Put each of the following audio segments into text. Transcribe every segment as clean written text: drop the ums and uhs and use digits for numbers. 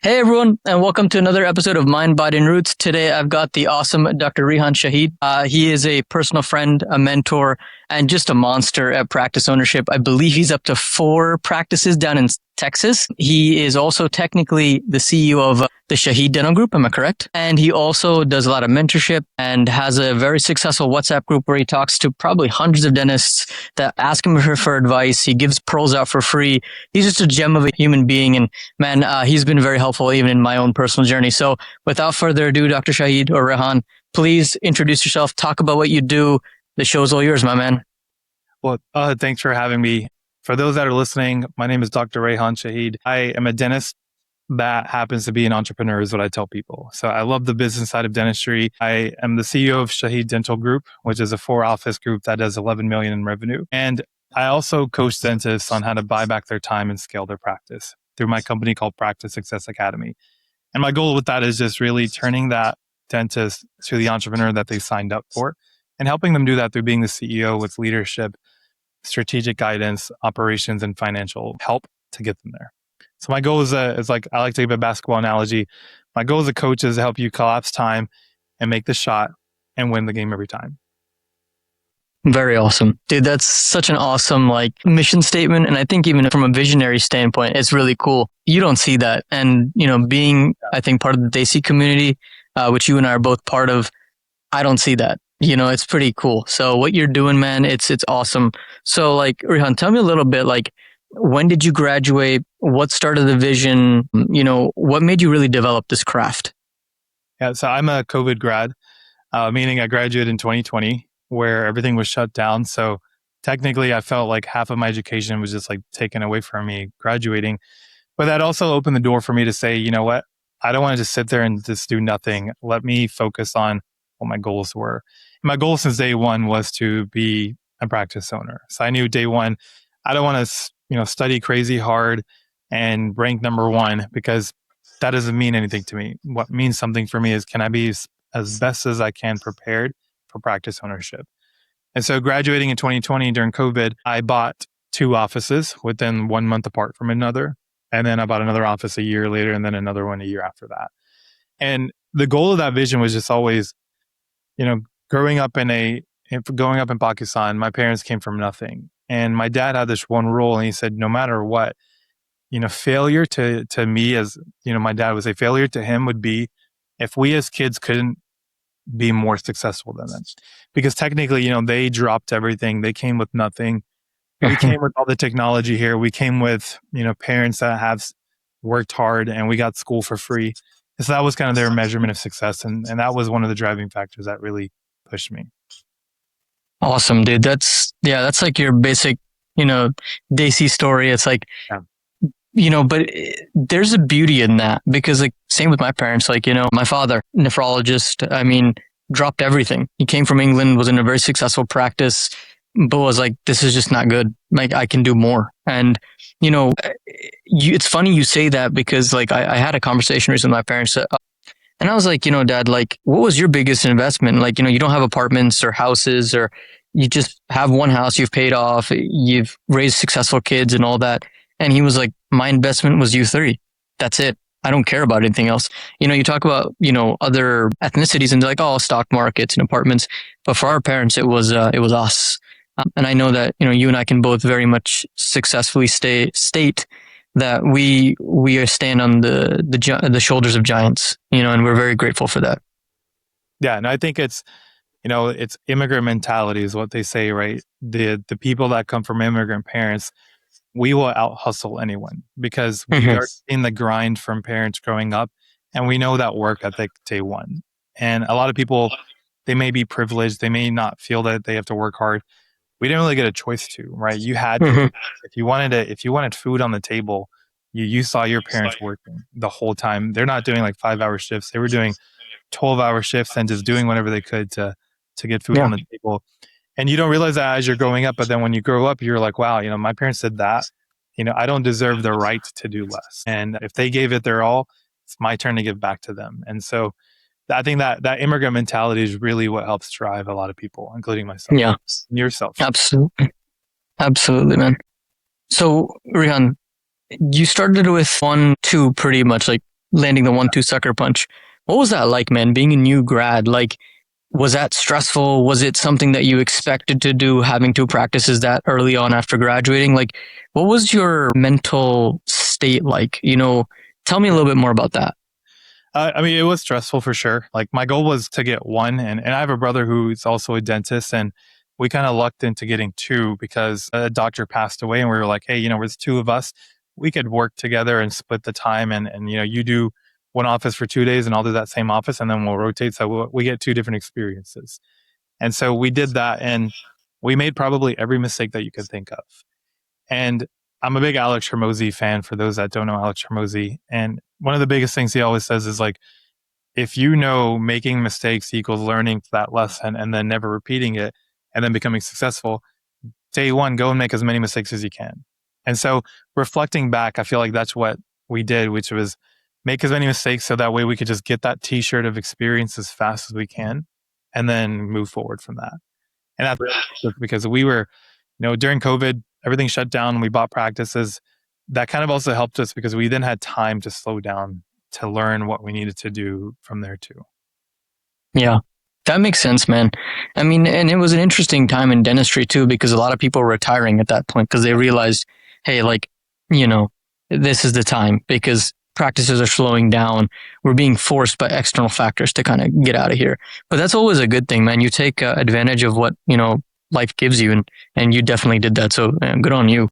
Hey everyone, and welcome to another episode of Mind, Body, and Roots. Today I've got the awesome Dr. Rehan Shahid. He is a personal friend, a mentor, and just a monster at practice ownership. I believe he's up to 4 practices down in Texas. He is also technically the CEO of the Shahid Dental Group, am I correct? And he also does a lot of mentorship and has a very successful WhatsApp group where he talks to probably hundreds of dentists that ask him for advice. He gives pearls out for free. He's just a gem of a human being. And man, he's been very helpful even in my own personal journey. So without further ado, Dr. Shahid or Rehan, please introduce yourself, talk about what you do. The show's all yours, my man. Well, thanks for having me. For those that are listening, my name is Dr. Rehan Shahid. I am a dentist that happens to be an entrepreneur is what I tell people. So I love the business side of dentistry. I am the CEO of Shahid Dental Group, which is a 4-office group that does 11 million in revenue. And I also coach dentists on how to buy back their time and scale their practice through my company called Practice Success Academy. And my goal with that is just really turning that dentist to the entrepreneur that they signed up for and helping them do that through being the CEO with leadership, strategic guidance, operations, and financial help to get them there. So my goal is like, I like to give a basketball analogy. My goal as a coach is to help you collapse time and make the shot and win the game every time. Very awesome. Dude, that's such an awesome mission statement. And I think even from a visionary standpoint, it's really cool. You don't see that. And, being, I think, part of the Desi community, which you and I are both part of, I don't see that. It's pretty cool. So what you're doing, man, it's awesome. So Rehan, tell me a little bit, when did you graduate? What started the vision? What made you really develop this craft? Yeah, so I'm a COVID grad, meaning I graduated in 2020 where everything was shut down. So technically I felt like half of my education was just taken away from me graduating. But that also opened the door for me to say, you know what? I don't want to just sit there and just do nothing. Let me focus on what my goals were. And my goal since day one was to be a practice owner. So I knew day one, I don't want to, study crazy hard and rank number one because that doesn't mean anything to me. What means something for me is, can I be as best as I can prepared for practice ownership? And so graduating in 2020 during COVID, I bought 2 offices within 1 month apart from another. And then I bought another office a year later and then another one a year after that. And the goal of that vision was just always, growing up in Pakistan, my parents came from nothing. And my dad had this one rule and he said, no matter what, failure to me as, my dad would say failure to him would be if we as kids couldn't be more successful than them. Because technically, they dropped everything. They came with nothing. We came with all the technology here. We came with, parents that have worked hard and we got school for free. And so that was kind of their measurement of success. And that was one of the driving factors that really pushed me. Awesome, dude. That's like your basic, Desi story. It's but there's a beauty in that because same with my parents, my father, nephrologist, dropped everything. He came from England, was in a very successful practice, but was this is just not good. I can do more. And, it's funny you say that because I had a conversation recently with my parents and I was Dad, what was your biggest investment? You don't have apartments or houses or you just have one house you've paid off, you've raised successful kids and all that. And he was my investment was you 3. That's it. I don't care about anything else. You talk about, other ethnicities and they're oh, stock markets and apartments. But for our parents, it was us. And I know that, you and I can both very much successfully state that we stand on the shoulders of giants, and we're very grateful for that. Yeah. And I think it's immigrant mentality is what they say, right? The people that come from immigrant parents, we will out hustle anyone because we are in the grind from parents growing up and we know that work ethic day one. And a lot of people, they may be privileged. They may not feel that they have to work hard. We didn't really get a choice to, right? You had to, if you wanted food on the table, you saw your parents working the whole time. They're not doing 5-hour shifts. They were doing 12-hour shifts and just doing whatever they could to get food on the table. And you don't realize that as you're growing up. But then when you grow up, you're wow, my parents did that. I don't deserve the right to do less. And if they gave it their all, it's my turn to give back to them. And so I think that immigrant mentality is really what helps drive a lot of people, including myself. Yeah. And yourself. Absolutely. Absolutely, man. So, Rehan, you started with 1, 2 pretty much landing the 1-2 sucker punch. What was that like, man? Being a new grad, like, was that stressful? Was it something that you expected to do, having two practices that early on after graduating? Like, what was your mental state like? Tell me a little bit more about that. I mean, it was stressful for sure. Like my goal was to get one, and I have a brother who's also a dentist, and we kind of lucked into getting two because a doctor passed away, and we were like, hey, there's two of us, we could work together and split the time, and you do one office for 2 days, and I'll do that same office, and then we'll rotate, so we get two different experiences. And so we did that, and we made probably every mistake that you could think of. And I'm a big Alex Hormozy fan, for those that don't know Alex Hormozy. And one of the biggest things he always says is like, if you know making mistakes equals learning that lesson and then never repeating it and then becoming successful, day one, go and make as many mistakes as you can. And so reflecting back, I feel like that's what we did, which was make as many mistakes so that way we could just get that t-shirt of experience as fast as we can and then move forward from that. And that's because we were, during COVID, everything shut down. We bought practices. That kind of also helped us because we then had time to slow down to learn what we needed to do from there too. Yeah, that makes sense, man. I mean, and it was an interesting time in dentistry too, because a lot of people were retiring at that point because they realized, hey, like, this is the time because practices are slowing down. We're being forced by external factors to kind of get out of here. But that's always a good thing, man. You take advantage of what, life gives you, and you definitely did that. So good on you.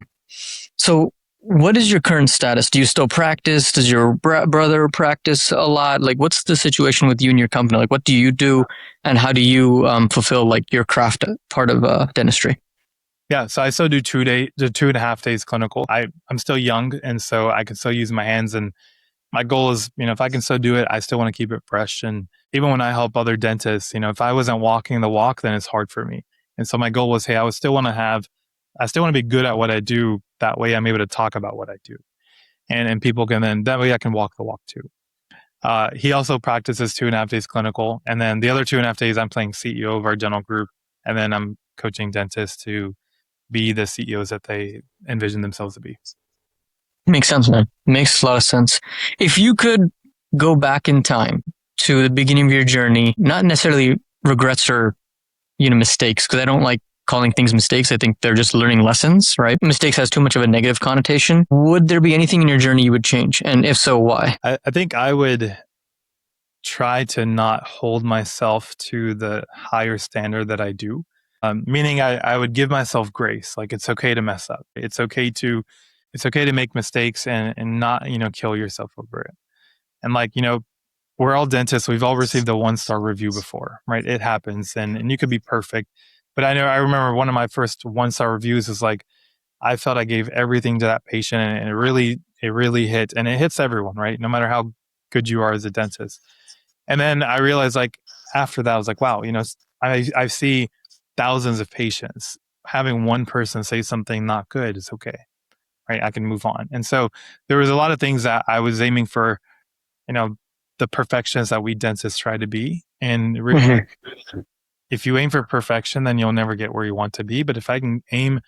So what is your current status? Do you still practice? Does your brother practice a lot? Like, what's the situation with you and your company? Like, what do you do, and how do you fulfill like your craft part of dentistry? Yeah, so I still do 2.5 days clinical. I'm still young, and so I can still use my hands. And my goal is, if I can still do it, I still want to keep it fresh. And even when I help other dentists, if I wasn't walking the walk, then it's hard for me. And so my goal was, hey, I still want to be good at what I do. That way I'm able to talk about what I do. And people can then, that way I can walk the walk too. He also practices 2.5 days clinical. And then the other 2.5 days, I'm playing CEO of our dental group. And then I'm coaching dentists to be the CEOs that they envision themselves to be. Makes sense, man. Makes a lot of sense. If you could go back in time to the beginning of your journey, not necessarily regrets or, mistakes, because I don't like calling things mistakes. I think they're just learning lessons, right? Mistakes has too much of a negative connotation. Would there be anything in your journey you would change? And if so, why? I think I would try to not hold myself to the higher standard that I do. Meaning I would give myself grace. Like it's okay to mess up. It's okay to make mistakes and not, kill yourself over it. And like, we're all dentists. We've all received a 1-star review before, right? It happens and you could be perfect. But I remember one of my first 1-star reviews was like, I felt I gave everything to that patient and it really hit, and it hits everyone, right? No matter how good you are as a dentist. And then I realized like after that, I was like, wow, I see thousands of patients. Having one person say something not good is okay, right? I can move on. And so there was a lot of things that I was aiming for, the perfections that we dentists try to be. And really, if you aim for perfection, then you'll never get where you want to be. But if I can aim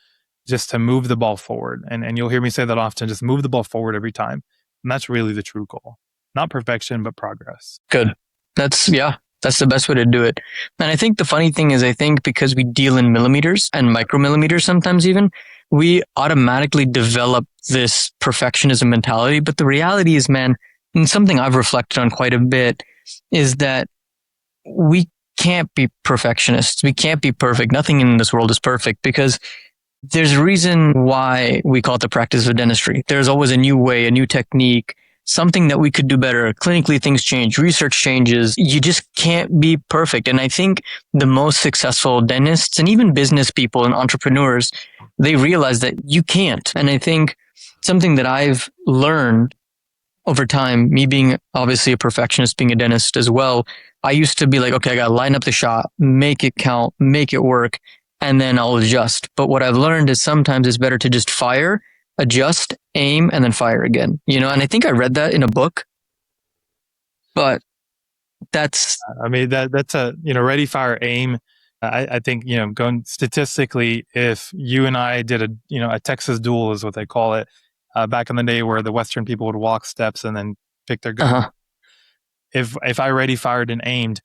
just to move the ball forward, and you'll hear me say that often, just move the ball forward every time. And that's really the true goal. Not perfection, but progress. Good. That's the best way to do it. And I think the funny thing is, I think because we deal in millimeters and micromillimeters sometimes even, we automatically develop this perfectionism mentality. But the reality is, man, and something I've reflected on quite a bit is that we can't be perfectionists. We can't be perfect. Nothing in this world is perfect because there's a reason why we call it the practice of dentistry. There's always a new way, a new technique, something that we could do better. Clinically, things change, research changes. You just can't be perfect. And I think the most successful dentists and even business people and entrepreneurs, they realize that you can't. And I think something that I've learned over time, me being obviously a perfectionist, being a dentist as well, I used to be like, okay, I got to line up the shot, make it count, make it work, and then I'll adjust. But what I've learned is sometimes it's better to just fire, adjust, aim, and then fire again. And I think I read that in a book, but that's... I mean, that's a, ready, fire, aim. I think, going statistically, if you and I did a Texas duel is what they call it, back in the day where the Western people would walk steps and then pick their gun. Uh-huh. If I ready, fired, and aimed,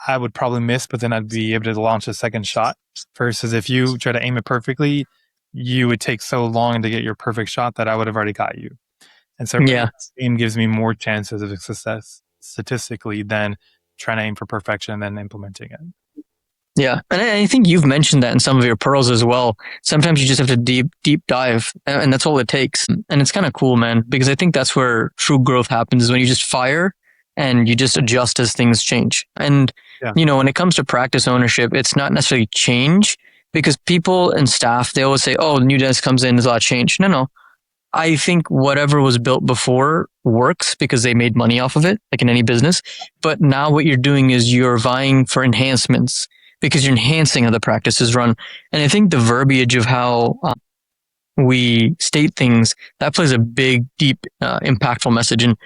I would probably miss, but then I'd be able to launch a second shot. Versus if you try to aim it perfectly, you would take so long to get your perfect shot that I would have already got you. And so Yeah. aim gives me more chances of success statistically than trying to aim for perfection and then implementing it. Yeah. And I think you've mentioned that in some of your pearls as well. Sometimes you just have to deep dive, and that's all it takes. And it's kind of cool, man, because I think that's where true growth happens, is when you just fire and you just adjust as things change. And, when it comes to practice ownership, it's not necessarily change, because people and staff, they always say, oh, the new dentist comes in, there's a lot of change. No. I think whatever was built before works because they made money off of it, like in any business. But now what you're doing is you're vying for enhancements because you're enhancing how the practice is run. And I think the verbiage of how we state things, that plays a big, deep, impactful message. And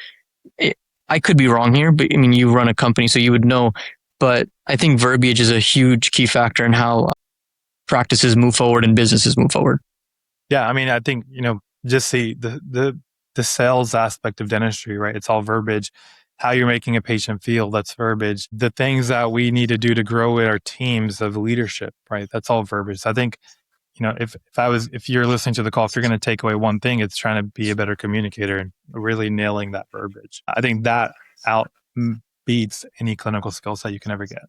I could be wrong here, but I mean, you run a company, so you would know. But I think verbiage is a huge key factor in how practices move forward and businesses move forward. Yeah, I mean, I think, just the sales aspect of dentistry, right? It's all verbiage. How you're making a patient feel, that's verbiage. The things that we need to do to grow with our teams of leadership, right? That's all verbiage. So I think, if you're listening to the call, if you're going to take away one thing, it's trying to be a better communicator and really nailing that verbiage. I think that out beats any clinical skill set you can ever get.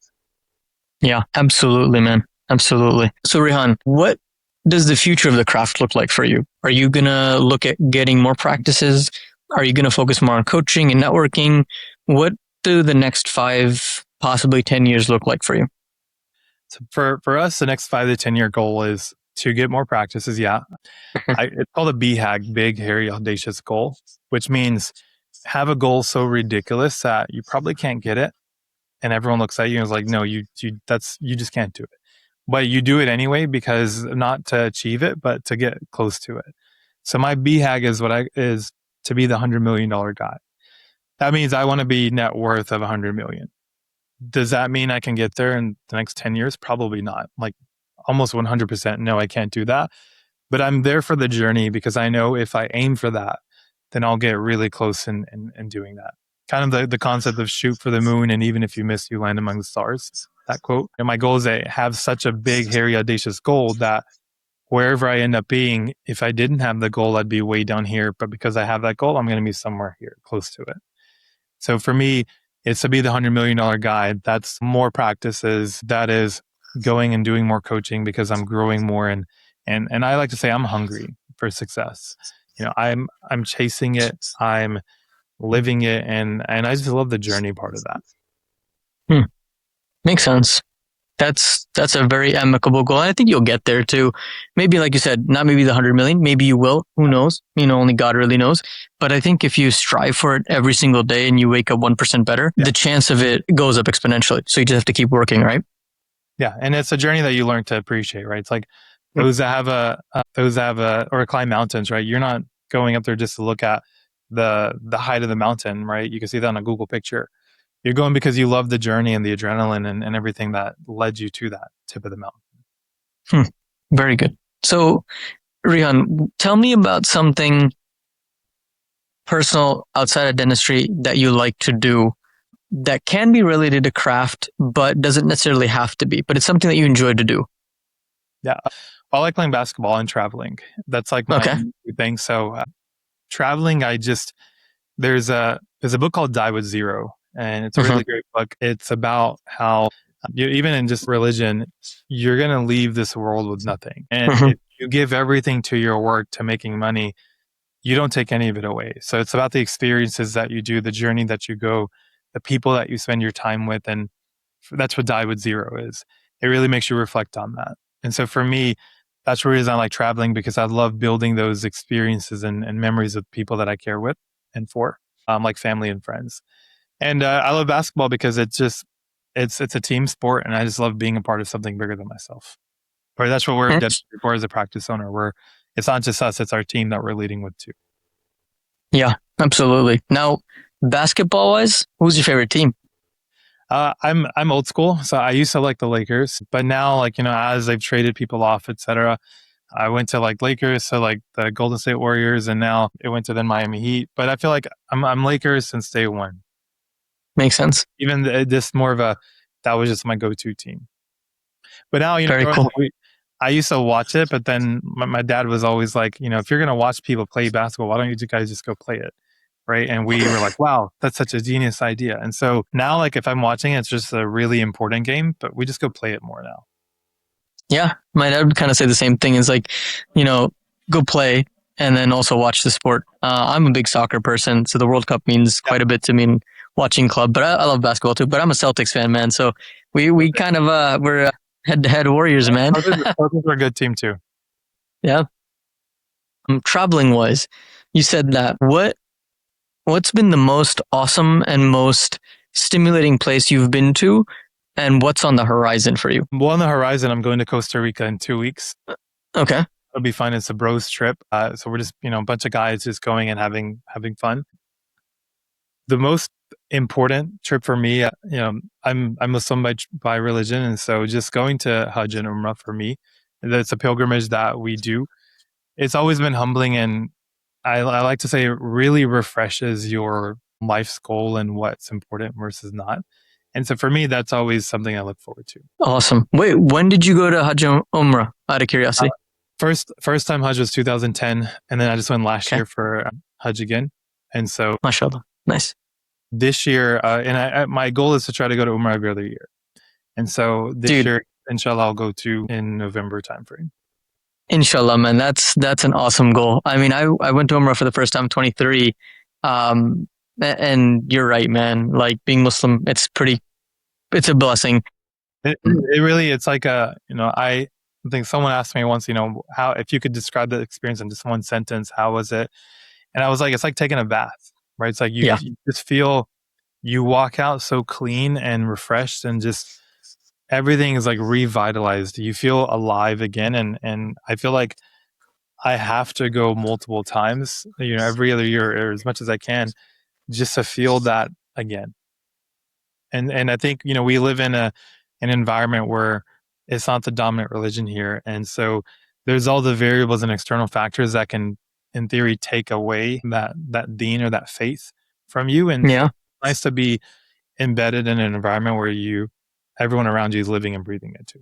Yeah, absolutely, man. Absolutely. So Rehan, what does the future of the craft look like for you? Are you going to look at getting more practices? Are you going to focus more on coaching and networking? What do the next 5, possibly 10 years look like for you? So for us, the next 5 to 10 year goal is to get more practices. Yeah. It's called a BHAG, big, hairy, audacious goal, which means have a goal so ridiculous that you probably can't get it. And everyone looks at you and is like, no, you just can't do it. But you do it anyway, because not to achieve it, but to get close to it. So my BHAG is to be the $100 million guy. That means I want to be net worth of 100 million. Does that mean I can get there in the next 10 years? Probably not. Like almost 100%. No, I can't do that. But I'm there for the journey, because I know if I aim for that, then I'll get really close in doing that. Kind of the concept of shoot for the moon, and even if you miss, you land among the stars. That quote. And my goal is to have such a big, hairy, audacious goal that wherever I end up being, if I didn't have the goal, I'd be way down here. But because I have that goal, I'm going to be somewhere here close to it. So for me, it's to be the $100 million guy. That's more practices. That is going and doing more coaching, because I'm growing more. And I like to say I'm hungry for success. I'm chasing it. I'm living it. And I just love the journey part of that. Makes sense. That's a very amicable goal. I think you'll get there too. Maybe, like you said, not maybe the 100 million. Maybe you will. Who knows? Only God really knows. But I think if you strive for it every single day and you wake up 1% better, the chance of it goes up exponentially. So you just have to keep working, right? Yeah, and it's a journey that you learn to appreciate, right? It's like those that have or climb mountains, right? You're not going up there just to look at the height of the mountain, right? You can see that on a Google picture. You're going because you love the journey and the adrenaline and everything that led you to that tip of the mountain. Very good. So, Rehan, tell me about something personal outside of dentistry that you like to do that can be related to craft, but doesn't necessarily have to be, but it's something that you enjoy to do. Yeah. I like playing basketball and traveling. That's like my thing. So traveling, there's a book called Die with Zero, and it's a really great book. It's about how even in just religion, you're going to leave this world with nothing. And if you give everything to your work, to making money, you don't take any of it away. So it's about the experiences that you do, the journey that you go, the people that you spend your time with. And that's what Die with Zero is. It really makes you reflect on that. And so for me, that's the reason I like traveling, because I love building those experiences and memories with people that I care with and for, like family and friends. And I love basketball because it's a team sport, and I just love being a part of something bigger than myself. Or that's what we're dedicated for as a practice owner. It's not just us; it's our team that we're leading with too. Yeah, absolutely. Now, basketball-wise, who's your favorite team? I'm old school, so I used to like the Lakers, but now, as they've traded people off, etc., I went to like Lakers, so like the Golden State Warriors, and now it went to the Miami Heat. But I feel like I'm Lakers since day one. Makes sense. Even this more of a that was just my go-to team. But now, Very growing cool. up, I used to watch it, but then my dad was always like, if you're gonna watch people play basketball, why don't you guys just go play it? Right. And we were like, wow, that's such a genius idea. And so now, like, if I'm watching it, it's just a really important game, but we just go play it more now. Yeah, my dad would kind of say the same thing. Is like, go play and then also watch the sport. I'm a big soccer person, so the World Cup means quite a bit to me in watching club. But I love basketball too. But I'm a Celtics fan, man. So we kind of we're head to head warriors, man. Celtics are a good team too. Yeah. Traveling wise, you said that. What's been the most awesome and most stimulating place you've been to, and what's on the horizon for you? Well, on the horizon, I'm going to Costa Rica in 2 weeks. Okay. It'll be fun. It's a bros trip. So we're just, a bunch of guys just going and having fun. The most important trip for me, I'm Muslim by religion. And so just going to Hajj and Umrah for me, that's a pilgrimage that we do. It's always been humbling. And I like to say it really refreshes your life's goal and what's important versus not. And so for me, that's always something I look forward to. Awesome. Wait, when did you go to Hajj and Umrah? Out of curiosity. First time Hajj was 2010, and then I just went last year for Hajj again. And so, mashallah, nice. This year, my goal is to try to go to Umrah every other year. And so this year, inshallah, I'll go to in November timeframe. Inshallah, man, that's an awesome goal. I mean, I went to Umrah for the first time, 23, and you're right, man. Like being Muslim, it's a blessing. It really, it's like I think someone asked me once, how if you could describe the experience in just one sentence, how was it? And I was like, it's like taking a bath, right? It's like you just feel, you walk out so clean and refreshed, and just everything is like revitalized. You feel alive again, and I feel like I have to go multiple times, every other year or as much as I can, just to feel that again. And I think we live in an environment where it's not the dominant religion here, and so there's all the variables and external factors that can, in theory, take away that deen or that faith from you. And so it's nice to be embedded in an environment where everyone around you is living and breathing it too.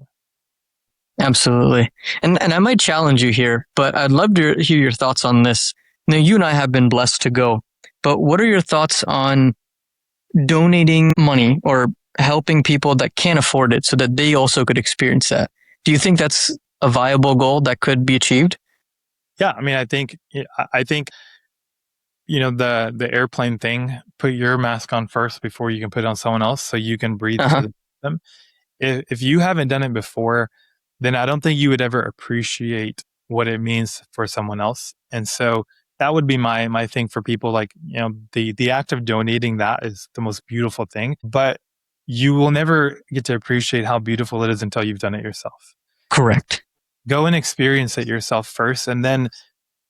Absolutely. And I might challenge you here, but I'd love to hear your thoughts on this. Now, you and I have been blessed to go, but what are your thoughts on donating money or helping people that can't afford it so that they also could experience that? Do you think that's a viable goal that could be achieved? Yeah, I mean, I think the airplane thing, put your mask on first before you can put it on someone else so you can breathe through them. If you haven't done it before, then I don't think you would ever appreciate what it means for someone else. And so that would be my thing for people. Like, the act of donating, that is the most beautiful thing, but you will never get to appreciate how beautiful it is until you've done it yourself. Correct. Go and experience it yourself first. And then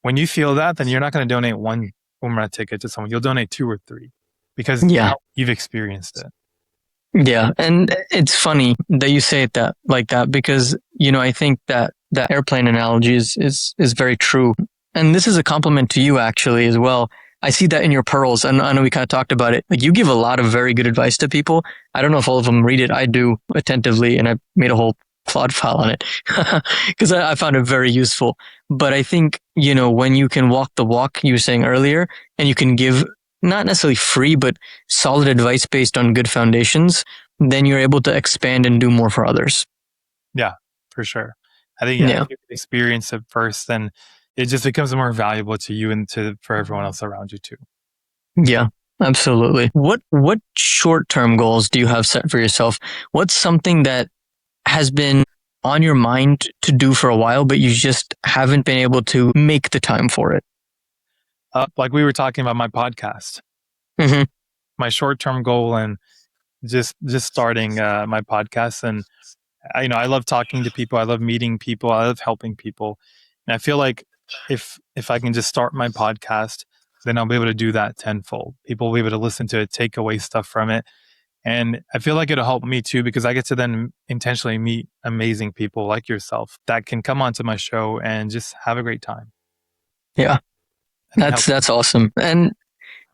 when you feel that, then you're not going to donate one Umrah ticket to someone. You'll donate 2 or 3 because now you've experienced it. Yeah. And it's funny that you say it like that, because, I think that airplane analogy is very true. And this is a compliment to you actually as well. I see that in your pearls, and I know we kind of talked about it. Like, you give a lot of very good advice to people. I don't know if all of them read it. I do attentively, and I made a whole Claude file on it because I found it very useful. But I think, when you can walk the walk you were saying earlier, and you can give not necessarily free, but solid advice based on good foundations, then you're able to expand and do more for others. Yeah, for sure. I think if you experience it first, then it just becomes more valuable to you and for everyone else around you too. Yeah, absolutely. What short-term goals do you have set for yourself? What's something that has been on your mind to do for a while, but you just haven't been able to make the time for it? Like we were talking about my podcast, my short-term goal, and just starting my podcast. And I love talking to people. I love meeting people. I love helping people. And I feel like if I can just start my podcast, then I'll be able to do that tenfold. People will be able to listen to it, take away stuff from it. And I feel like it'll help me too, because I get to then intentionally meet amazing people like yourself that can come onto my show and just have a great time. Yeah, And it helps. that's awesome. And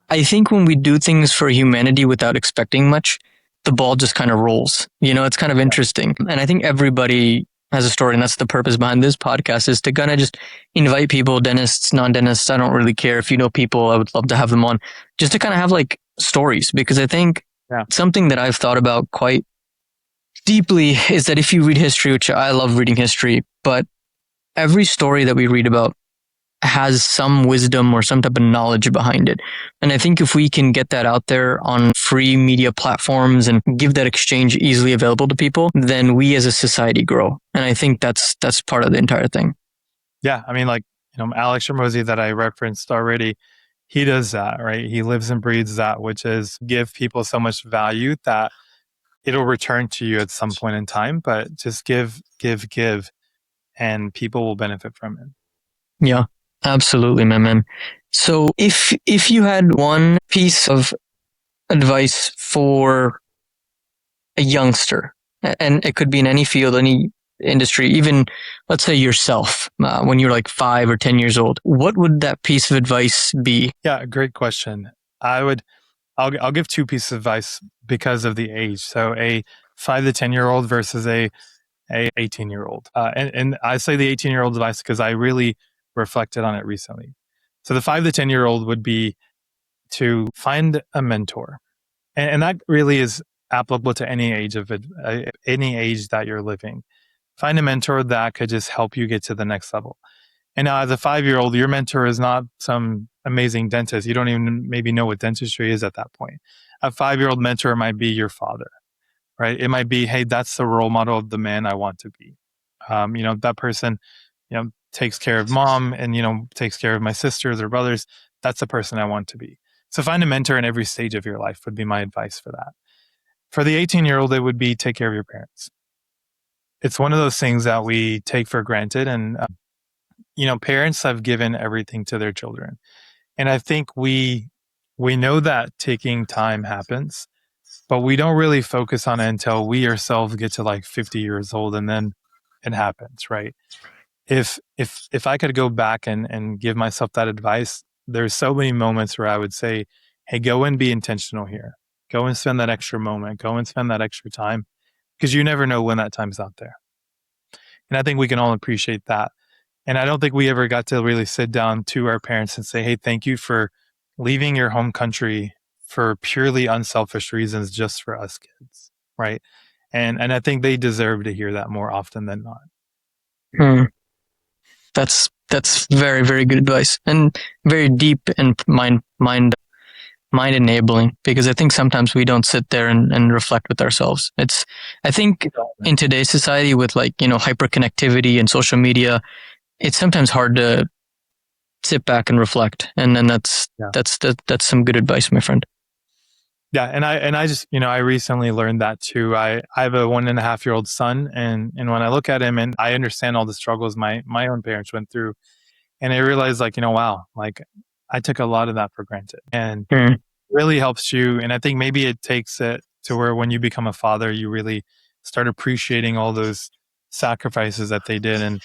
I think when we do things for humanity without expecting much, the ball just kind of rolls. You know, it's kind of interesting. And I think everybody has a story, and that's the purpose behind this podcast, is to kind of just invite people, dentists, non-dentists. I don't really care. If you know people, I would love to have them on, just to kind of have like stories, because I think something that I've thought about quite deeply is that if you read history, which I love reading history, but every story that we read about has some wisdom or some type of knowledge behind it. And I think if we can get that out there on free media platforms and give that exchange easily available to people, then we as a society grow. And I think that's part of the entire thing. Yeah. I mean, like, Alex Ramosi that I referenced already, he does that, right? He lives and breathes that, which is give people so much value that it'll return to you at some point in time, but just give, and people will benefit from it. Yeah, absolutely, my man. So if you had one piece of advice for a youngster, and it could be in any field, any industry, even let's say yourself, when you're like 5 or 10 years old, what would that piece of advice be? Yeah, great question. I'll give two pieces of advice because of the age. So a 5 to 10-year-old versus a 18-year-old. And I say the 18-year-old advice because I really reflected on it recently. So the 5 to 10-year-old would be to find a mentor. And that really is applicable to any age any age that you're living. Find a mentor that could just help you get to the next level. And now as a 5-year-old, your mentor is not some amazing dentist. You don't even maybe know what dentistry is at that point. A 5-year-old mentor might be your father, right? It might be, hey, that's the role model of the man I want to be. That person, takes care of mom and, takes care of my sisters or brothers. That's the person I want to be. So find a mentor in every stage of your life would be my advice for that. For the 18-year-old, it would be take care of your parents. It's one of those things that we take for granted. And, parents have given everything to their children. And I think we know that taking time happens, but we don't really focus on it until we ourselves get to like 50 years old, and then it happens, right? If I could go back and give myself that advice, there's so many moments where I would say, hey, go and be intentional here. Go and spend that extra moment. Go and spend that extra time, because you never know when that time's out there. And I think we can all appreciate that. And I don't think we ever got to really sit down to our parents and say, hey, thank you for leaving your home country for purely unselfish reasons just for us kids, right? And I think they deserve to hear that more often than not. That's very, very good advice, and very deep and mind enabling, because I think sometimes we don't sit there and reflect with ourselves. I think in today's society with hyperconnectivity and social media, it's sometimes hard to sit back and reflect. And then that's some good advice, my friend. Yeah. And I just, I recently learned that too. I have a 1.5-year-old son, and when I look at him and I understand all the struggles my own parents went through, and I realized wow, I took a lot of that for granted, and it really helps you. And I think maybe it takes it to where when you become a father, you really start appreciating all those sacrifices that they did. And,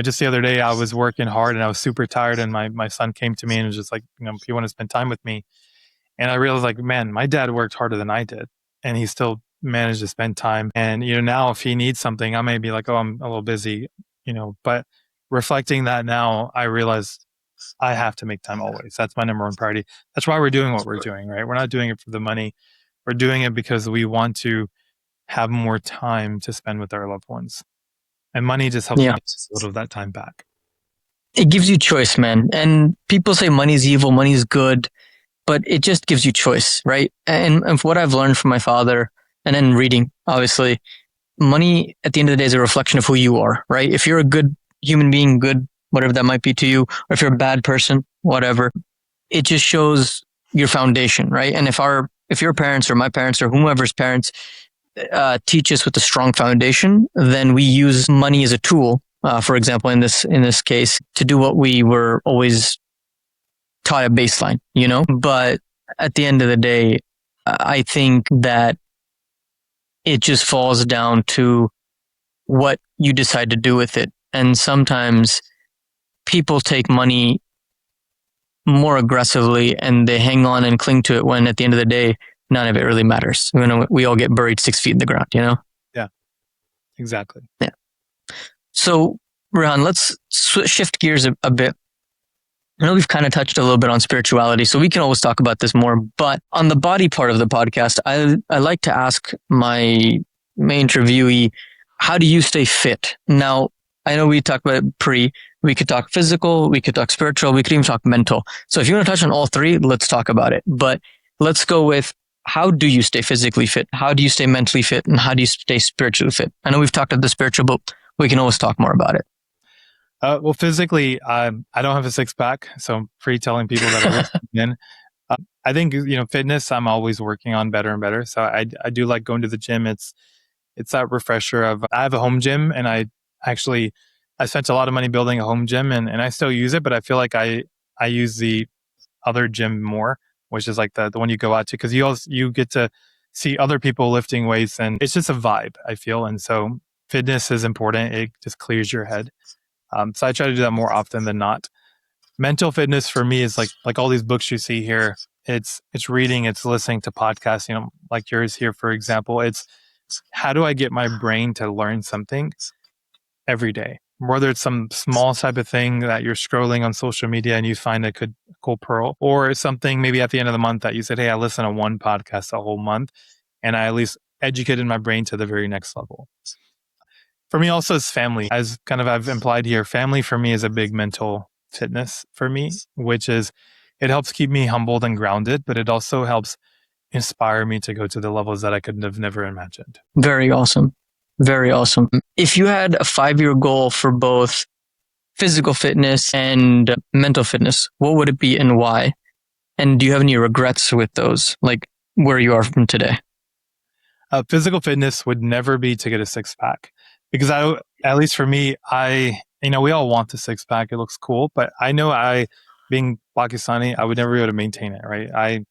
just the other day I was working hard and I was super tired, and my son came to me and was just like, if you want to spend time with me. And I realized man, my dad worked harder than I did, and he still managed to spend time. And, now if he needs something, I may be like, oh, I'm a little busy, but reflecting that now, I realized I have to make time always. That's my number one priority. That's why we're doing what we're doing, right? We're not doing it for the money. We're doing it because we want to have more time to spend with our loved ones. And money just helps get a little of that time back. It gives you choice, man. And people say money's evil, money's good, but it just gives you choice, right? And what I've learned from my father, and then reading, obviously, money at the end of the day is a reflection of who you are, right? If you're a good human being, good, whatever that might be to you, or if you're a bad person, whatever, it just shows your foundation, right? And if your parents or my parents or whomever's parents teach us with a strong foundation, then we use money as a tool, for example, in this case, to do what we were always taught at baseline, But at the end of the day, I think that it just falls down to what you decide to do with it. And sometimes people take money more aggressively and they hang on and cling to it when at the end of the day, none of it really matters. We all get buried 6 feet in the ground, Yeah, exactly. Yeah. So, Rehan, let's shift gears a bit. I know we've kind of touched a little bit on spirituality, so we can always talk about this more. But on the body part of the podcast, I like to ask my interviewee, how do you stay fit? Now, I know we talked about it we could talk physical, we could talk spiritual, we could even talk mental. So if you want to touch on all three, let's talk about it. But let's go with, how do you stay physically fit? How do you stay mentally fit? And how do you stay spiritually fit? I know we've talked about the spiritual, but we can always talk more about it. Well, physically, I don't have a six pack, so I'm free telling people that are listening in. I think, fitness, I'm always working on better and better. So I do like going to the gym. It's that refresher of, I have a home gym, and I spent a lot of money building a home gym, and I still use it, but I feel like I use the other gym more, which is like the one you go out to, because you get to see other people lifting weights, and it's just a vibe, I feel. And so fitness is important. It just clears your head. So I try to do that more often than not. Mental fitness for me is like all these books you see here. It's reading, it's listening to podcasts, like yours here, for example. It's, how do I get my brain to learn something every day? Whether it's some small type of thing that you're scrolling on social media and you find a cool pearl, or something maybe at the end of the month that you said, hey, I listened to one podcast a whole month and I at least educated my brain to the very next level. For me also is family. As kind of I've implied here, family for me is a big mental fitness for me, which is, it helps keep me humbled and grounded, but it also helps inspire me to go to the levels that I could have never imagined. Very awesome. Very awesome. If you had a 5-year goal for both physical fitness and mental fitness, what would it be and why? And do you have any regrets with those, like where you are from today? Physical fitness would never be to get a six pack, because at least for me, we all want the six pack. It looks cool, but I know being Pakistani, I would never be able to maintain it. Right.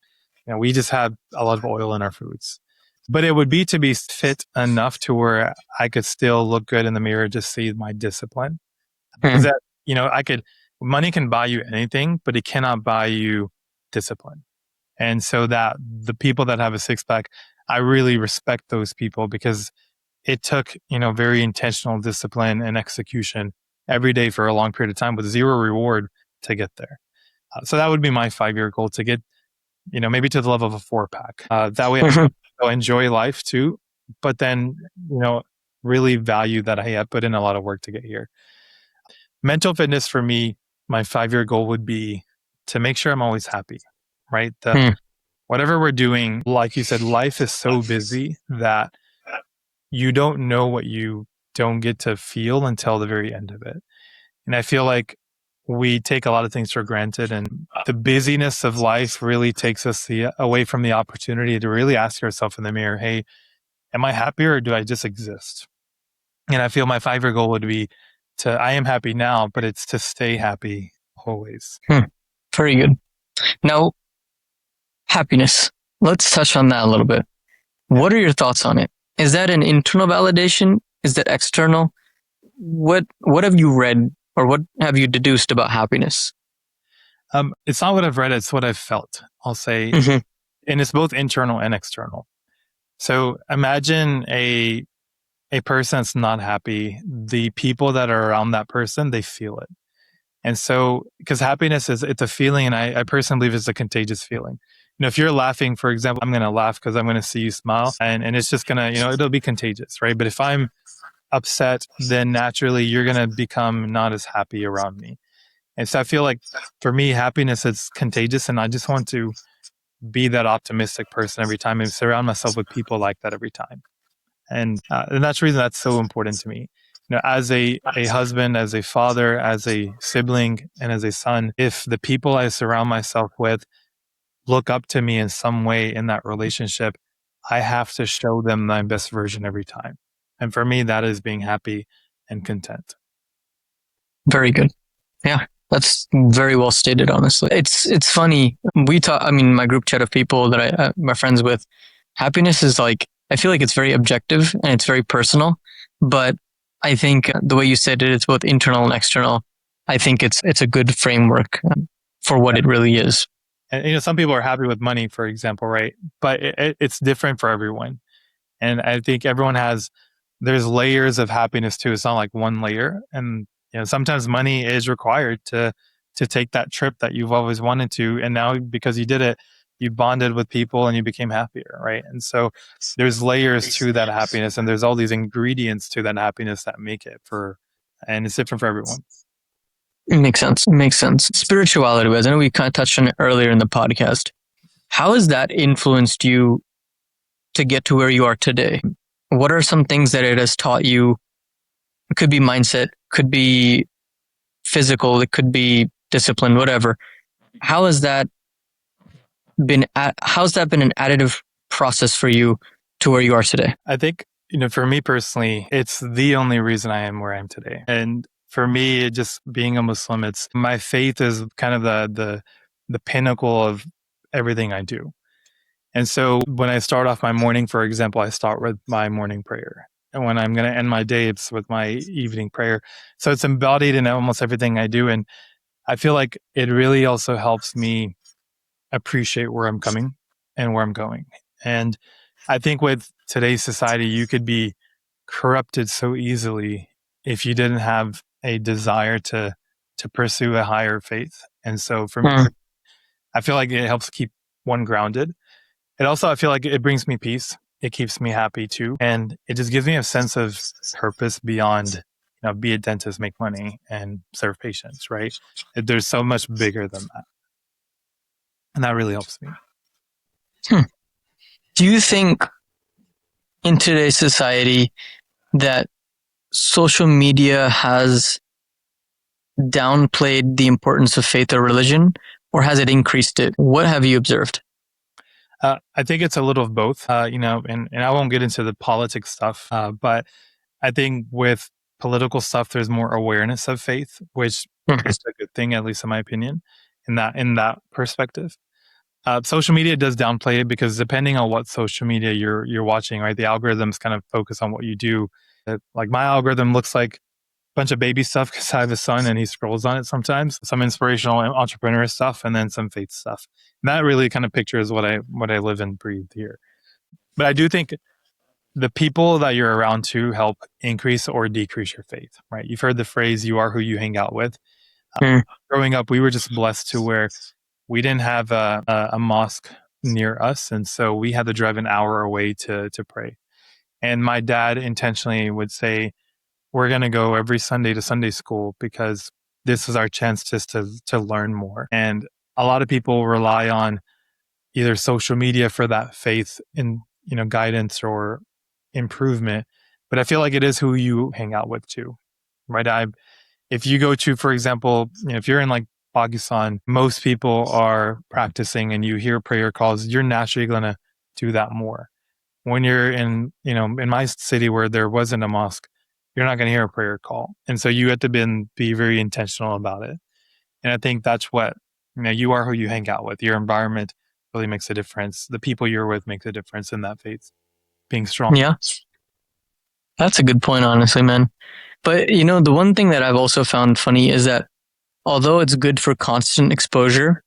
We just have a lot of oil in our foods, but it would be to be fit enough to where I could still look good in the mirror, just see my discipline. Because money can buy you anything, but it cannot buy you discipline. And so that the people that have a six pack, I really respect those people, because it took, very intentional discipline and execution every day for a long period of time with zero reward to get there. So that would be my 5-year goal, to get, maybe to the level of a 4-pack. That way I can enjoy life too, but then, really value that I have put in a lot of work to get here. Mental fitness for me, my 5-year goal would be to make sure I'm always happy, right? Whatever we're doing, like you said, life is so busy that you don't know what you don't get to feel until the very end of it. And I feel like we take a lot of things for granted, and the busyness of life really takes us away from the opportunity to really ask yourself in the mirror, hey, am I happy or do I just exist? And I feel my 5-year goal would be I am happy now, but it's to stay happy always. Very good. Now, happiness. Let's touch on that a little bit. What are your thoughts on it? Is that an internal validation? Is that external? What have you read, or what have you deduced about happiness? It's not what I've read, it's what I've felt, I'll say. Mm-hmm. And it's both internal and external. So imagine a person that's not happy. The people that are around that person, they feel it. And so, because happiness it's a feeling, and I personally believe it's a contagious feeling. If you're laughing, for example, I'm going to laugh because I'm going to see you smile, and it's just going to, it'll be contagious, right? But if I'm upset, then naturally you're going to become not as happy around me. And so I feel like for me, happiness is contagious, and I just want to be that optimistic person every time and surround myself with people like that every time. And that's the reason that's so important to me. As a husband, as a father, as a sibling, and as a son, if the people I surround myself with look up to me in some way in that relationship, I have to show them my best version every time. And for me, that is being happy and content. Very good. Yeah, that's very well stated, honestly. It's funny. We talk, my group chat of people that I'm friends with, happiness is like I feel like it's very objective and it's very personal, but I think the way you said it, it's both internal and external. I think it's a good framework for what it really is. And some people are happy with money, for example, right? But it's different for everyone. And I think everyone there's layers of happiness too. It's not like one layer. And sometimes money is required to take that trip that you've always wanted to. And now because you did it, you bonded with people and you became happier, right? And so there's layers to that happiness, and there's all these ingredients to that happiness that make it and it's different for everyone. It makes sense. It makes sense. Spirituality, I know we kind of touched on it earlier in the podcast. How has that influenced you to get to where you are today? What are some things that it has taught you? It could be mindset, could be physical, it could be discipline, whatever. How's that been an additive process for you to where you are today? I think, for me personally, it's the only reason I am where I am today. And for me, just being a Muslim, it's my faith is kind of the pinnacle of everything I do. And so when I start off my morning, for example, I start with my morning prayer. And when I'm going to end my day, it's with my evening prayer. So it's embodied in almost everything I do. And I feel like it really also helps me appreciate where I'm coming and where I'm going. And I think with today's society, you could be corrupted so easily if you didn't have a desire to pursue a higher faith. And so for me, I feel like it helps keep one grounded. It also, I feel like it brings me peace. It keeps me happy too. And it just gives me a sense of purpose beyond, be a dentist, make money, and serve patients, right? There's so much bigger than that. And that really helps me. Do you think in today's society that social media has downplayed the importance of faith or religion, or has it increased it? What have you observed? I think it's a little of both, and I won't get into the politics stuff, but I think with political stuff, there's more awareness of faith, which is a good thing, at least in my opinion, in that perspective. Social media does downplay it because depending on what social media you're watching, right, the algorithms kind of focus on what you do. Like my algorithm looks like a bunch of baby stuff because I have a son and he scrolls on it sometimes. Some inspirational entrepreneur stuff, and then some faith stuff. And that really kind of pictures what I live and breathe here. But I do think the people that you're around to help increase or decrease your faith, right? You've heard the phrase, you are who you hang out with. Growing up, we were just blessed to where we didn't have a mosque near us. And so we had to drive an hour away to pray. And my dad intentionally would say, we're going to go every Sunday to Sunday school because this is our chance just to learn more. And a lot of people rely on either social media for that faith in, guidance or improvement. But I feel like it is who you hang out with too, right? If you go to, for example, if you're in like Pakistan, most people are practicing and you hear prayer calls, you're naturally going to do that more. When you're in my city where there wasn't a mosque, you're not going to hear a prayer call. And so you have to be very intentional about it. And I think that's what, you are who you hang out with. Your environment really makes a difference. The people you're with makes a difference in that faith being strong. Yeah. That's a good point, honestly, man. But, the one thing that I've also found funny is that although it's good for constant exposure,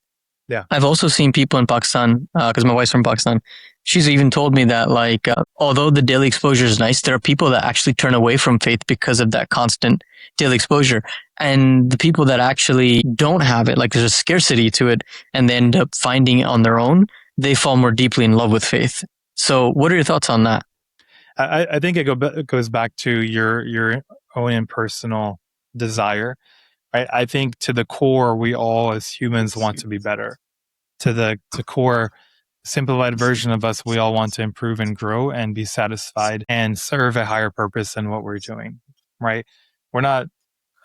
I've also seen people in Pakistan, because my wife's from Pakistan, she's even told me that, like, although the daily exposure is nice, there are people that actually turn away from faith because of that constant daily exposure. And the people that actually don't have it, like there's a scarcity to it, and they end up finding it on their own, they fall more deeply in love with faith. So what are your thoughts on that? I think it goes back to your own personal desire. I think to the core, we all as humans want to be better. To the core, simplified version of us, we all want to improve and grow and be satisfied and serve a higher purpose in what we're doing, right? I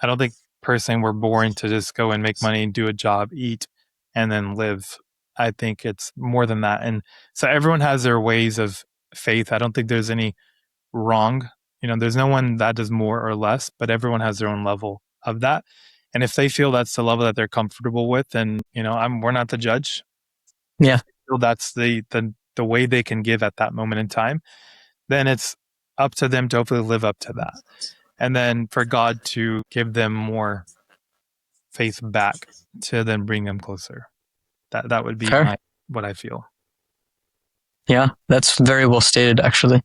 don't think personally we're born to just go and make money, do a job, eat, and then live. I think it's more than that. And so everyone has their ways of faith. I don't think there's any wrong. There's no one that does more or less, but everyone has their own level of that. And if they feel that's the level that they're comfortable with, then, we're not the judge. Yeah. That's the way they can give at that moment in time. then it's up to them to hopefully live up to that. And then for God to give them more faith back to then bring them closer. That would be Fair. what I feel. Yeah, that's very well stated, actually.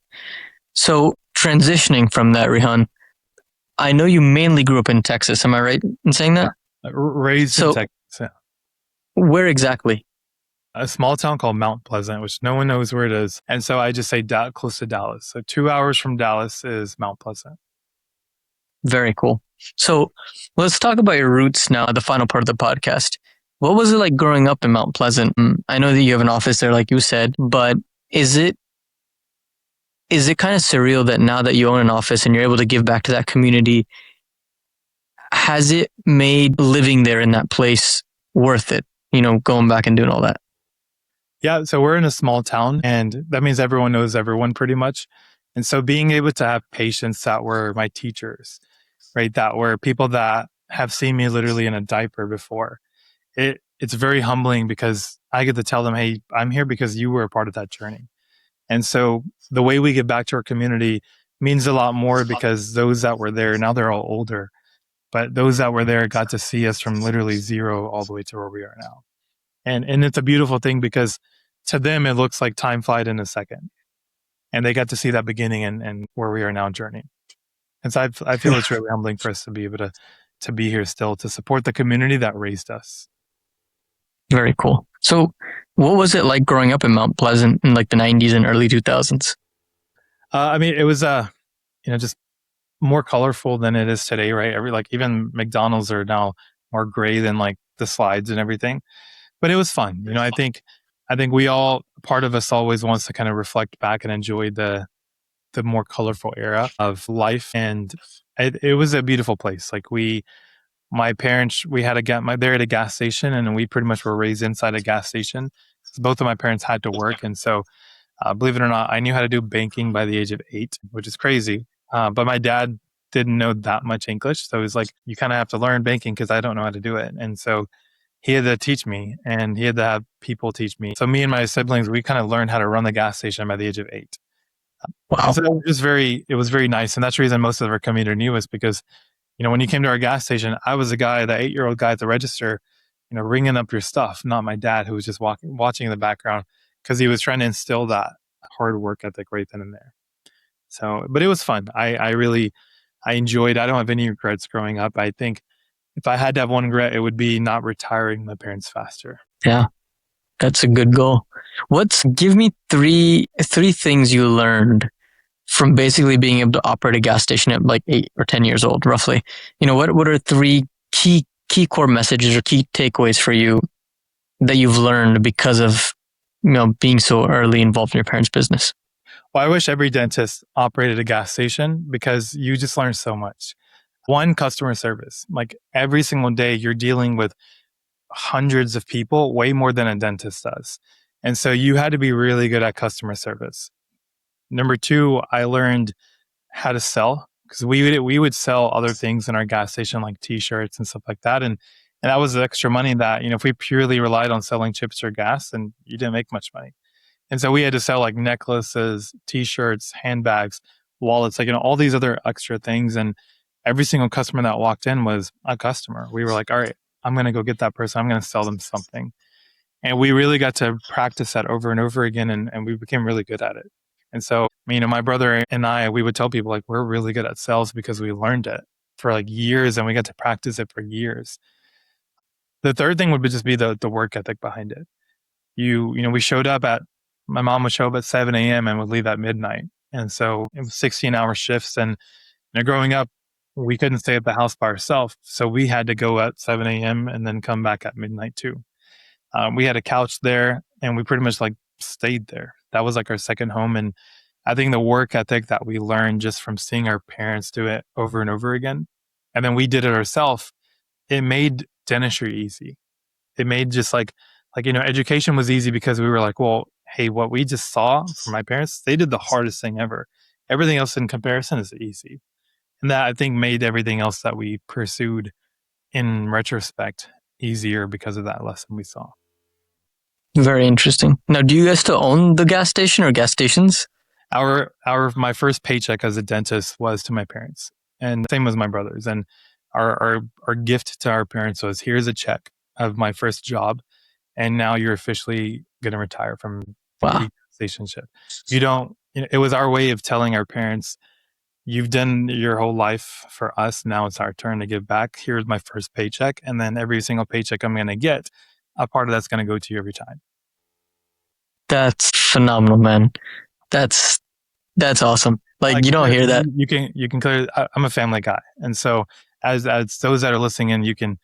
So transitioning from that, Rehan, I know you mainly grew up in Texas. Am I right in saying that? Raised in Texas. Yeah. Where exactly? A small town called Mount Pleasant, which no one knows where it is. And so I just say close to Dallas. So 2 hours from Dallas is Mount Pleasant. Very cool. So let's talk about your roots now, the final part of the podcast. What was it like growing up in Mount Pleasant? I know that you have an office there, like you said, but is it kind of surreal that now that you own an office and you're able to give back to that community, has it made living there in that place worth it? You know, going back and doing all that? Yeah, so we're in a small town, and that means everyone knows everyone pretty much. And so being able to have patients that were my teachers, right, that were people that have seen me literally in a diaper before, it's very humbling because I get to tell them, hey, I'm here because you were a part of that journey. And so the way we give back to our community means a lot more because those that were there, now they're all older, but those that were there got to see us from literally zero all the way to where we are now. And it's a beautiful thing because to them, it looks like time flight in a second. And they got to see that beginning and where we are now journeying. And so I feel it's really humbling for us to be able to be here still to support the community that raised us. Very cool. So what was it like growing up in Mount Pleasant in like the 90s and early 2000s? I mean, it was, just more colorful than it is today, right? Even McDonald's are now more gray than like the slides and everything, but it was fun. I think we all, part of us always wants to kind of reflect back and enjoy the more colorful era of life. And it was a beautiful place. Like my parents, we had they're at a gas station, and we pretty much were raised inside a gas station. Both of my parents had to work. And so, believe it or not, I knew how to do banking by the age of 8, which is crazy. But my dad didn't know that much English. So it was like, you kind of have to learn banking because I don't know how to do it. And so he had to teach me, and he had to have people teach me. So me and my siblings, we kind of learned how to run the gas station by the age of 8. Wow. And so it was very nice. And that's the reason most of our community knew us because, when you came to our gas station, I was the 8-year-old guy at the register, ringing up your stuff, not my dad who was just watching in the background because he was trying to instill that hard work ethic right then and there. So, but it was fun. I enjoyed, I don't have any regrets growing up. I think if I had to have one regret, it would be not retiring my parents faster. Yeah, that's a good goal. Give me three things you learned from basically being able to operate a gas station at like 8 or 10 years old, roughly. What are three key core messages or key takeaways for you that you've learned because of, being so early involved in your parents' business? Well, I wish every dentist operated a gas station because you just learn so much. One, customer service. Like every single day, you're dealing with hundreds of people, way more than a dentist does. And so you had to be really good at customer service. Number two, I learned how to sell because we would sell other things in our gas station like T-shirts and stuff like that. And that was the extra money that, if we purely relied on selling chips or gas, then you didn't make much money. And so we had to sell like necklaces, T-shirts, handbags, wallets, like, all these other extra things. And every single customer that walked in was a customer. We were like, all right, I'm going to go get that person. I'm going to sell them something. And we really got to practice that over and over again. And we became really good at it. And so, my brother and I, we would tell people like, we're really good at sales because we learned it for like years and we got to practice it for years. The third thing would just be the work ethic behind it. My mom would show up at 7 a.m. and would leave at midnight. And so it was 16-hour shifts. And growing up, we couldn't stay at the house by ourselves. So we had to go at 7 a.m. and then come back at midnight too. We had a couch there and we pretty much like stayed there. That was like our second home. And I think the work ethic that we learned just from seeing our parents do it over and over again, and then we did it ourselves, it made dentistry easy. It made just education was easy because we were like, well, hey, what we just saw from my parents, they did the hardest thing ever. Everything else in comparison is easy. And that I think made everything else that we pursued in retrospect easier because of that lesson we saw. Very interesting. Now, do you guys still own the gas station or gas stations? My first paycheck as a dentist was to my parents, and same as my brothers. And our gift to our parents was, here's a check of my first job, and now you're officially going to retire from Wow. the relationship. You don't. It was our way of telling our parents, you've done your whole life for us. Now it's our turn to give back. Here's my first paycheck, and then every single paycheck I'm going to get, a part of that's going to go to you every time. That's phenomenal, man. That's awesome. Like you don't hear that. You can clear. I'm a family guy, and so as those that are listening in,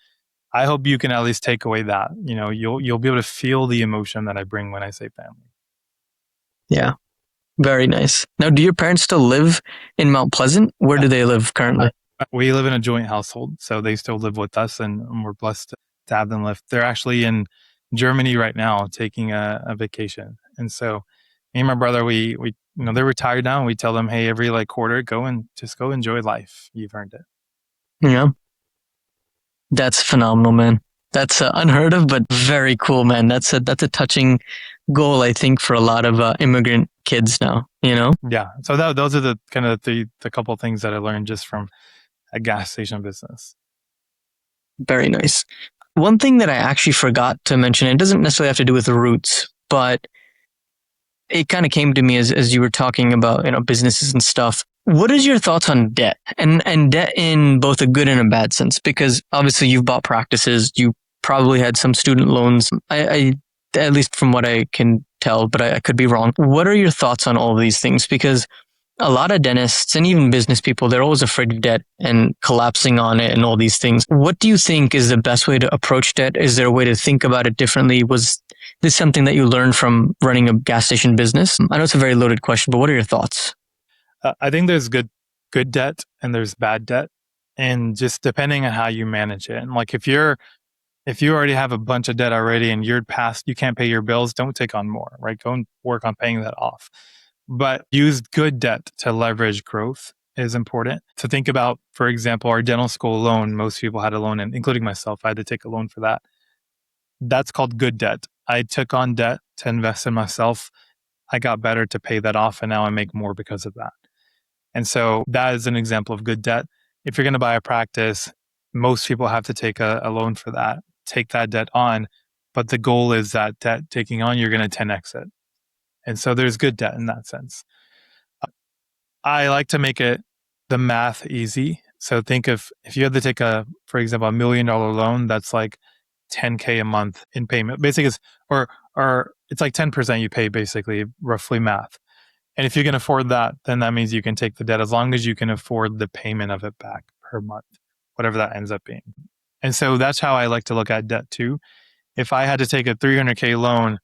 I hope you can at least take away that. You'll be able to feel the emotion that I bring when I say family. Yeah. Very nice. Now, do your parents still live in Mount Pleasant? Where do they live currently? We live in a joint household, so they still live with us, and we're blessed to have them live. They're actually in Germany right now taking a vacation. And so me and my brother, we they're retired now, and we tell them, hey, every quarter, go enjoy life. You've earned it. Yeah. That's phenomenal, man. That's unheard of, but very cool, man. That's a touching goal, I think, for a lot of immigrant kids now, Yeah. So those are the kind of the couple of things that I learned just from a gas station business. Very nice. One thing that I actually forgot to mention, it doesn't necessarily have to do with the roots, but it kind of came to me as you were talking about, businesses and stuff. What is your thoughts on debt and debt in both a good and a bad sense? Because obviously you've bought practices, you probably had some student loans. I at least from what I can tell, but I could be wrong. What are your thoughts on all of these things? Because a lot of dentists and even business people, they're always afraid of debt and collapsing on it and all these things. What do you think is the best way to approach debt? Is there a way to think about it differently? Was this something that you learned from running a gas station business? I know it's a very loaded question, but what are your thoughts? I think there's good debt and there's bad debt, and just depending on how you manage it. And if you already have a bunch of debt already and you're past, you can't pay your bills, don't take on more, right? Go and work on paying that off. But use good debt to leverage growth is important. To think about, for example, our dental school loan, most people had a loan, and including myself, I had to take a loan for that. That's called good debt. I took on debt to invest in myself. I got better to pay that off, and now I make more because of that. And so that is an example of good debt. If you're going to buy a practice, most people have to take a loan for that, take that debt on. But the goal is that debt taking on, you're going to 10x it. And so there's good debt in that sense. I like to make it the math easy. So think if you had to take for example, $1 million loan, that's like $10K a month in payment. Basically, or it's like 10% you pay, basically, roughly math. And if you can afford that, then that means you can take the debt as long as you can afford the payment of it back per month, whatever that ends up being. And so that's how I like to look at debt too. If I had to take a $300K loan,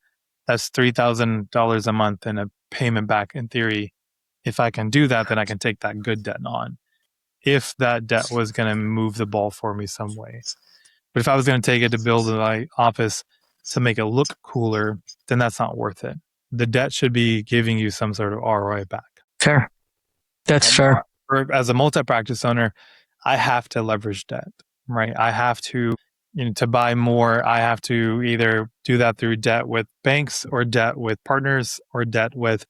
that's $3,000 a month in a payment back in theory. If I can do that, then I can take that good debt on. If that debt was going to move the ball for me some way. But if I was going to take it to build my office to make it look cooler, then that's not worth it. The debt should be giving you some sort of ROI back. Fair. That's fair. As a multi-practice owner, I have to leverage debt, right? I have to, to buy more, I have to either do that through debt with banks or debt with partners or debt with,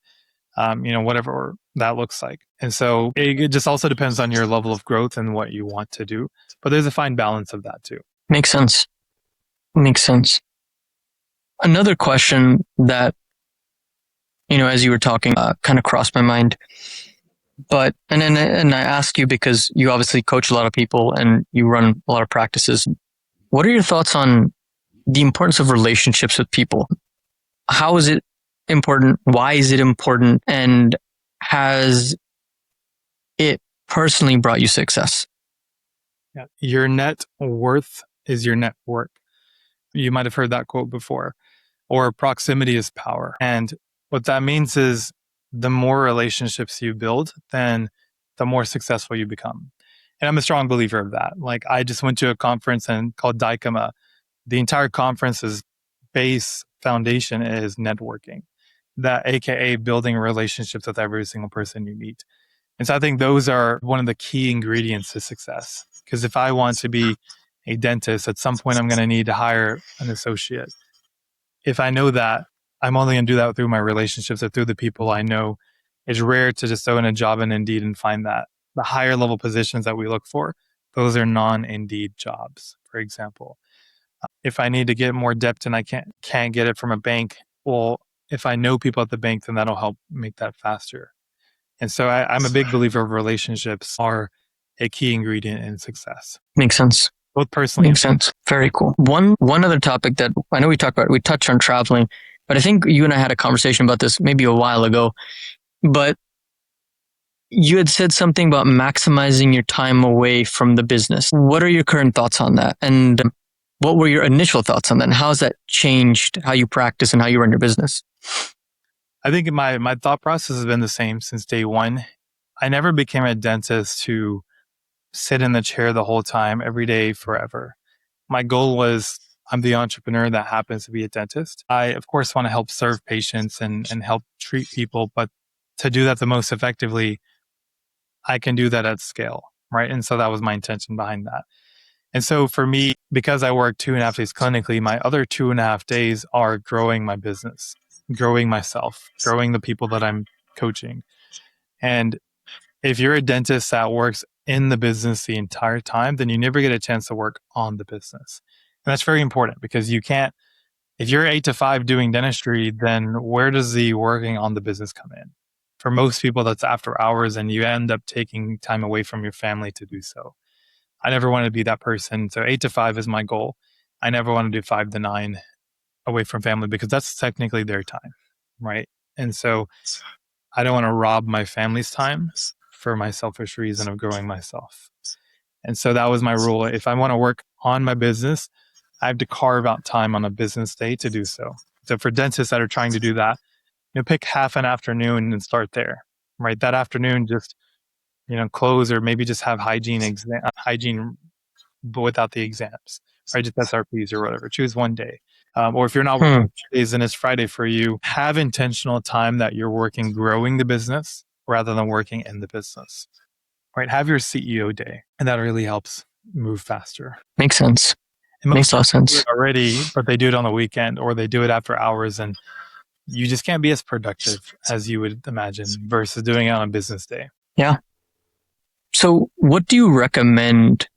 whatever that looks like. And so it just also depends on your level of growth and what you want to do. But there's a fine balance of that too. Makes sense. Makes sense. Another question that, as you were talking, kind of crossed my mind. But, and I ask you because you obviously coach a lot of people and you run a lot of practices. What are your thoughts on the importance of relationships with people? How is it important? Why is it important? And has it personally brought you success? Yeah. Your net worth is your network. You might have heard that quote before. Or proximity is power. And what that means is the more relationships you build, then the more successful you become. And I'm a strong believer of that. I just went to a conference called Dicoma. The entire conference's base foundation is networking, that AKA building relationships with every single person you meet. And so I think those are one of the key ingredients to success. Because if I want to be a dentist, at some point I'm going to need to hire an associate. If I know that, I'm only going to do that through my relationships or through the people I know It's rare to just throw in a job in Indeed and find that. The higher level positions that we look for, those are non-Indeed jobs, for example. If I need to get more depth and I can't get it from a bank, well, if I know people at the bank, then that'll help make that faster. And so I'm a big believer of relationships are a key ingredient in success. Makes sense. Both personally. Makes sense. Very cool. One other topic that I know we touched on traveling, but I think you and I had a conversation about this maybe a while ago, but you had said something about maximizing your time away from the business. What are your current thoughts on that? And what were your initial thoughts on that? And how has that changed how you practice and how you run your business? I think my thought process has been the same since day one. I never became a dentist to sit in the chair the whole time, every day, forever. My goal was I'm the entrepreneur that happens to be a dentist. I, of course, want to help serve patients and help treat people, but to do that the most effectively, I can do that at scale, right? And so that was my intention behind that. And so for me, because I work 2.5 days clinically, my other 2.5 days are growing my business, growing myself, growing the people that I'm coaching. And if you're a dentist that works in the business the entire time, then you never get a chance to work on the business. And that's very important because you can't, if you're 8 to 5 doing dentistry, then where does the working on the business come in? For most people, that's after hours and you end up taking time away from your family to do so. I never want to be that person. So 8 to 5 is my goal. I never want to do 5 to 9 away from family because that's technically their time, right? And so I don't want to rob my family's time for my selfish reason of growing myself. And so that was my rule. If I want to work on my business, I have to carve out time on a business day to do so. So for dentists that are trying to do that, pick half an afternoon and start there, right? That afternoon, just, close or maybe just have hygiene but without the exams, right? Just SRPs or whatever. Choose one day. Or if you're not working days and it's Friday for you, have intentional time that you're working growing the business rather than working in the business, right? Have your CEO day, and that really helps move faster. Makes sense. And Makes a lot of sense. Already, but they do it on the weekend or they do it after hours, and you just can't be as productive as you would imagine versus doing it on a business day. Yeah. So what do you recommend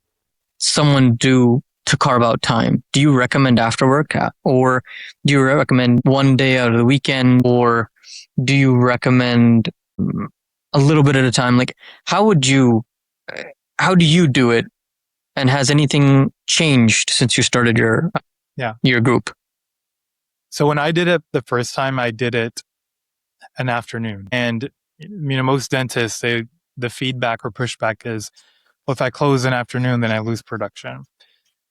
someone do to carve out time? Do you recommend after work, or do you recommend one day out of the weekend, or do you recommend a little bit at a time? Like, how do you do it? And has anything changed since you started your group? So when I did it the first time, I did it an afternoon. And, most dentists, the feedback or pushback is, well, if I close an afternoon, then I lose production.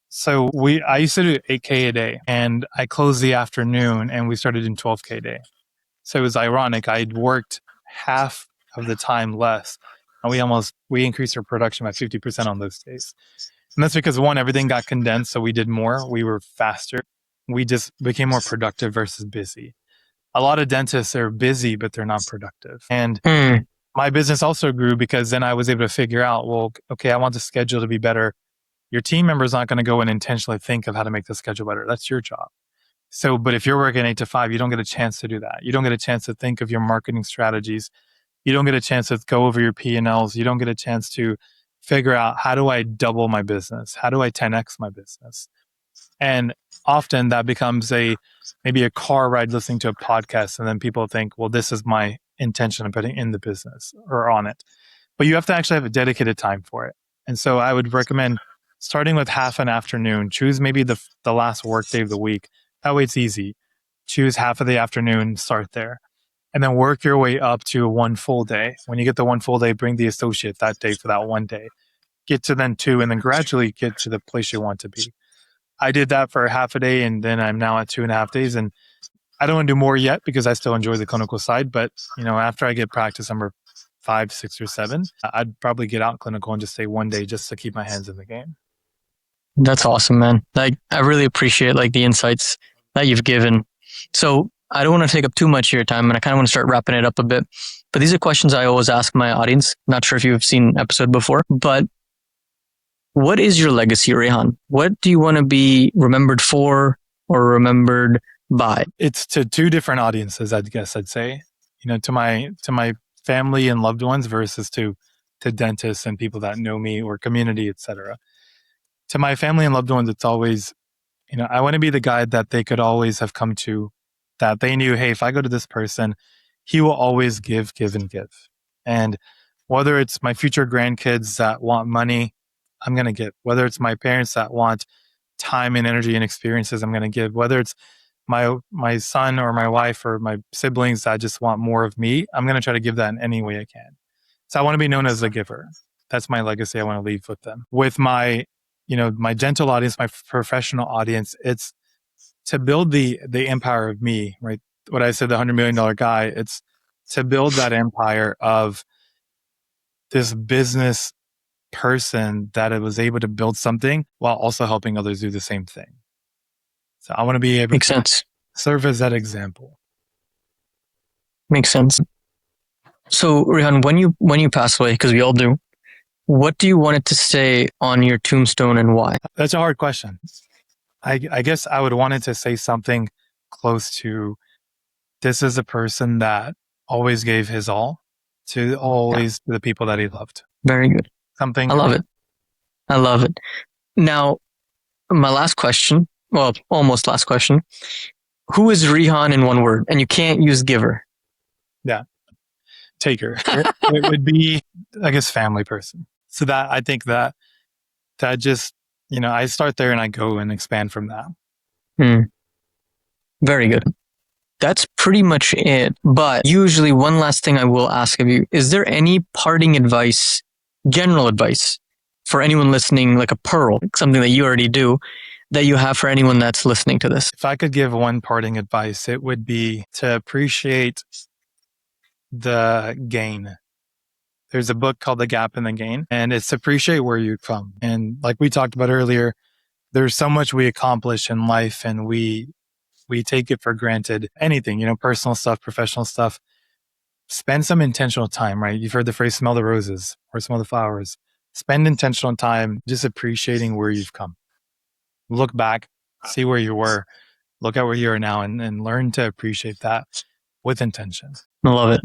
So I used to do 8K a day, and I closed the afternoon and we started doing 12K a day. So it was ironic. I'd worked half of the time less, and we increased our production by 50% on those days. And that's because, one, everything got condensed, so we did more. We were faster. We just became more productive versus busy. A lot of dentists are busy, but they're not productive. And my business also grew because then I was able to figure out, well, okay, I want the schedule to be better. Your team member is not going to go and intentionally think of how to make the schedule better. That's your job. So, but if you're working 8 to 5, you don't get a chance to do that. You don't get a chance to think of your marketing strategies. You don't get a chance to go over your P&Ls. You don't get a chance to figure out, how do I double my business? How do I 10x my business? And often that becomes maybe a car ride listening to a podcast. And then people think, well, this is my intention of putting in the business or on it. But you have to actually have a dedicated time for it. And so I would recommend starting with half an afternoon. Choose maybe the last work day of the week. That way it's easy. Choose half of the afternoon, start there. And then work your way up to one full day. When you get the one full day, bring the associate that day for that one day. Get to then 2, and then gradually get to the place you want to be. I did that for half a day, and then I'm now at 2.5 days. And I don't want to do more yet because I still enjoy the clinical side. But, after I get practice number 5, 6, or 7, I'd probably get out clinical and just stay one day just to keep my hands in the game. That's awesome, man. I really appreciate the insights that you've given. So I don't want to take up too much of your time, and I kind of want to start wrapping it up a bit. But these are questions I always ask my audience. Not sure if you've seen an episode before, but what is your legacy, Rehan? What do you want to be remembered for or remembered by? It's to 2 different audiences, I guess I'd say. To my family and loved ones versus to dentists and people that know me or community, etc. To my family and loved ones, it's always, I want to be the guy that they could always have come to, that they knew, hey, if I go to this person, he will always give, and give. And whether it's my future grandkids that want money, I'm going to give. Whether it's my parents that want time and energy and experiences, I'm going to give. Whether it's my son or my wife or my siblings that just want more of me, I'm going to try to give that in any way I can. So I want to be known as a giver. That's my legacy I want to leave with them. With my, my dental audience, my professional audience, it's to build the empire of me, right? What I said, the $100 million guy, it's to build that empire of this business person that it was able to build something while also helping others do the same thing. So I want to be able Makes sense. serve as that example. Makes sense. So Rehan, when you pass away, because we all do, what do you want it to say on your tombstone and why? That's a hard question. I guess I would want it to say something close to, this is a person that always gave his all to always the people that he loved. Very good. Something. I love it. I love it. Now, my last question, well, almost last question. Who is Rehan in one word? And you can't use giver. Yeah. Taker. It would be, I guess, family person. So that, I think that just, I start there and I go and expand from that. Very good. That's pretty much it. But usually one last thing I will ask of you, is there any parting advice, general advice for anyone listening, like a pearl, something that you already do, that you have for anyone that's listening to this? If I could give one parting advice, it would be to appreciate the gain. There's a book called The Gap and the Gain, and it's to appreciate where you come. And like we talked about earlier, there's so much we accomplish in life and we take it for granted. Anything, personal stuff, professional stuff. Spend some intentional time, right? You've heard the phrase, smell the roses or smell the flowers. Spend intentional time just appreciating where you've come. Look back, see where you were, look at where you are now, and learn to appreciate that with intention. I love it.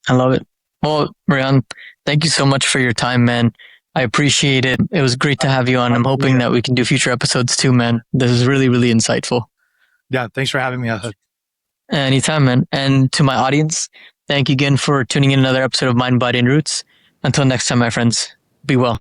I love it. Well, Rehan, thank you so much for your time, man. I appreciate it. It was great to have you on. I'm hoping that we can do future episodes too, man. This is really, really insightful. Yeah, thanks for having me, Ahad. Anytime, man. And to my audience, thank you again for tuning in another episode of Mind, Body, and Roots. Until next time, my friends, be well.